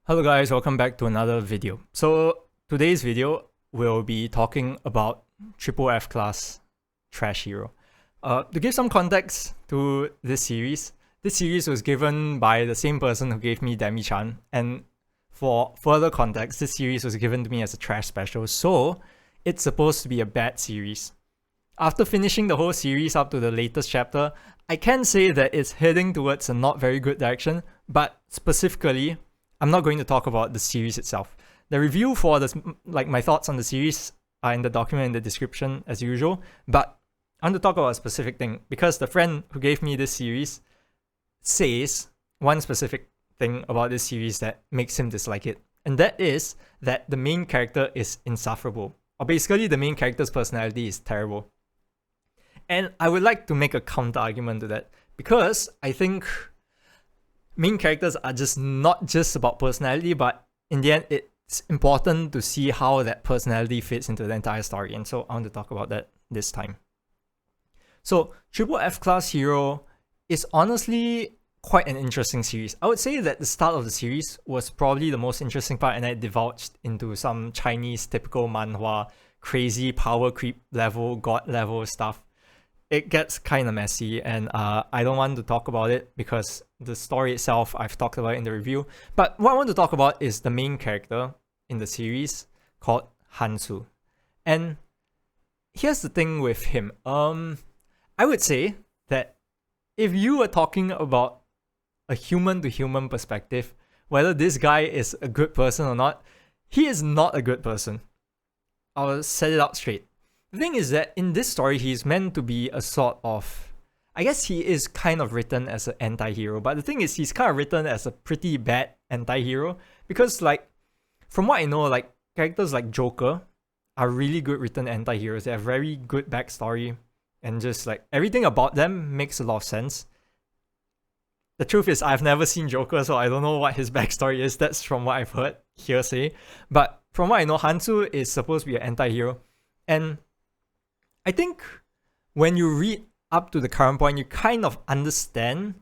Hello guys, welcome back to another video. So today's video will be talking about FFF class trash hero. To give some context to this series was given by the same person who gave me Demi-chan, and for further context, this series was given to me as a trash special, so it's supposed to be a bad series. After finishing the whole series up to the latest chapter, I can say that it's heading towards a not very good direction, but specifically, I'm not going to talk about the series itself. The review for this, my thoughts on the series are in the document in the description as usual, but I want to talk about a specific thing because the friend who gave me this series says one specific thing about this series that makes him dislike it, and that is that the main character is insufferable, or basically the main character's personality is terrible. And I would like to make a counter argument to that because I think main characters are just not just about personality, but in the end, it's important to see how that personality fits into the entire story. And so I want to talk about that this time. So FFF class hero is honestly quite an interesting series. I would say that the start of the series was probably the most interesting part, and I divulged into some Chinese typical manhwa, crazy power creep level, god level stuff. It gets kind of messy, and I don't want to talk about it because the story itself I've talked about in the review. But what I want to talk about is the main character in the series called Hansu. And here's the thing with him. I would say that if you were talking about a human-to-human perspective, whether this guy is a good person or not, he is not a good person. I'll set it out straight. The thing is that in this story, he's meant to be a sort of... I guess he is kind of written as an anti-hero, but the thing is he's kind of written as a pretty bad anti-hero because, from what I know, characters like Joker are really good written anti-heroes. They have very good backstory, and just everything about them makes a lot of sense. The truth is I've never seen Joker, so I don't know what his backstory is. That's from what I've heard, hearsay. But from what I know, Hansu is supposed to be an anti-hero, and I think when you read up to the current point, you kind of understand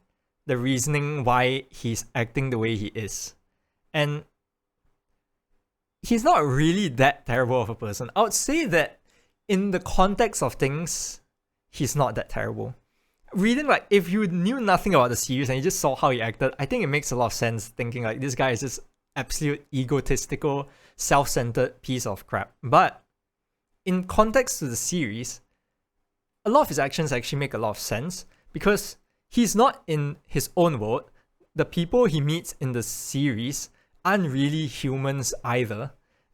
the reasoning why he's acting the way he is. And he's not really that terrible of a person. I would say that in the context of things, he's not that terrible. Reading, if you knew nothing about the series and you just saw how he acted, I think it makes a lot of sense thinking this guy is just absolute egotistical, self-centered piece of crap. But in context to the series, a lot of his actions actually make a lot of sense because he's not in his own world. The people he meets in the series aren't really humans either.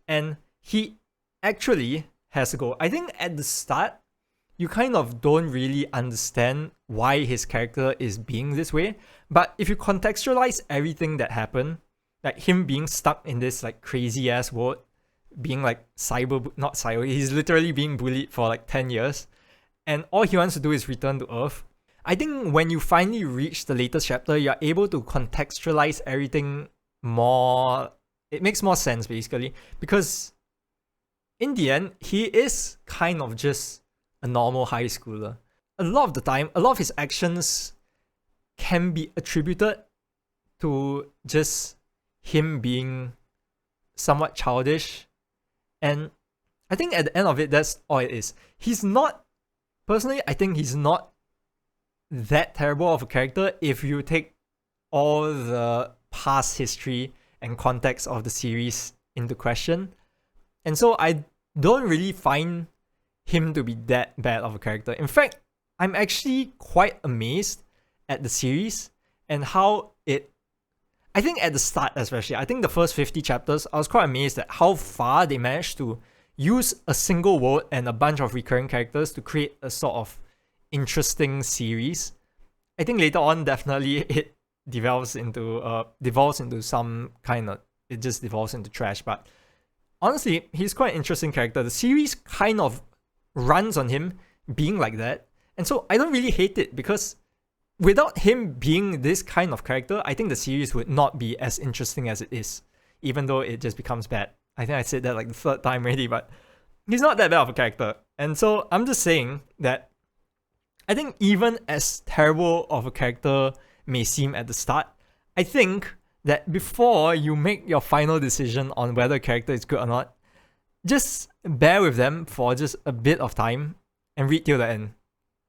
And he actually has a goal. I think at the start, you kind of don't really understand why his character is being this way. But if you contextualize everything that happened, like him being stuck in this crazy ass world, being he's literally being bullied for 10 years, and all he wants to do is return to Earth. I think when you finally reach the latest chapter, you're able to contextualize everything more. It makes more sense basically, because in the end, he is kind of just a normal high schooler. A lot of the time, a lot of his actions can be attributed to just him being somewhat childish. And I think at the end of it, that's all it is. Personally, I think he's not that terrible of a character if you take all the past history and context of the series into question. And so I don't really find him to be that bad of a character. In fact, I'm actually quite amazed at the series and how I think at the start especially, I think the first 50 chapters, I was quite amazed at how far they managed to use a single world and a bunch of recurring characters to create a sort of interesting series. I think later on, definitely it devolves into some kind of... It just devolves into trash. But honestly, he's quite an interesting character. The series kind of runs on him being like that. And so I don't really hate it because without him being this kind of character, I think the series would not be as interesting as it is, even though it just becomes bad. I think I said that the third time already, but he's not that bad of a character. And so I'm just saying that I think even as terrible of a character may seem at the start, I think that before you make your final decision on whether a character is good or not, just bear with them for just a bit of time and read till the end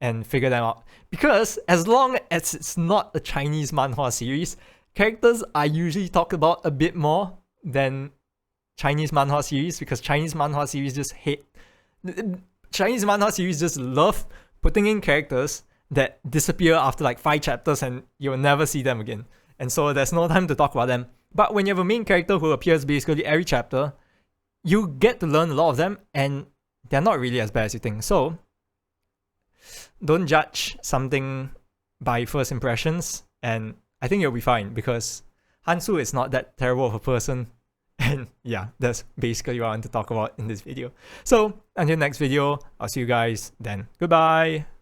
and figure them out. Because as long as it's not a Chinese manhwa series, characters are usually talked about a bit more than Chinese manhwa series, because Chinese manhwa series just love putting in characters that disappear after like 5 chapters and you'll never see them again. And so there's no time to talk about them. But when you have a main character who appears basically every chapter, you get to learn a lot of them, and they're not really as bad as you think. So don't judge something by first impressions, and I think you'll be fine, because Hansu is not that terrible of a person. And yeah, that's basically what I want to talk about in this video. So until next video, I'll see you guys then. Goodbye!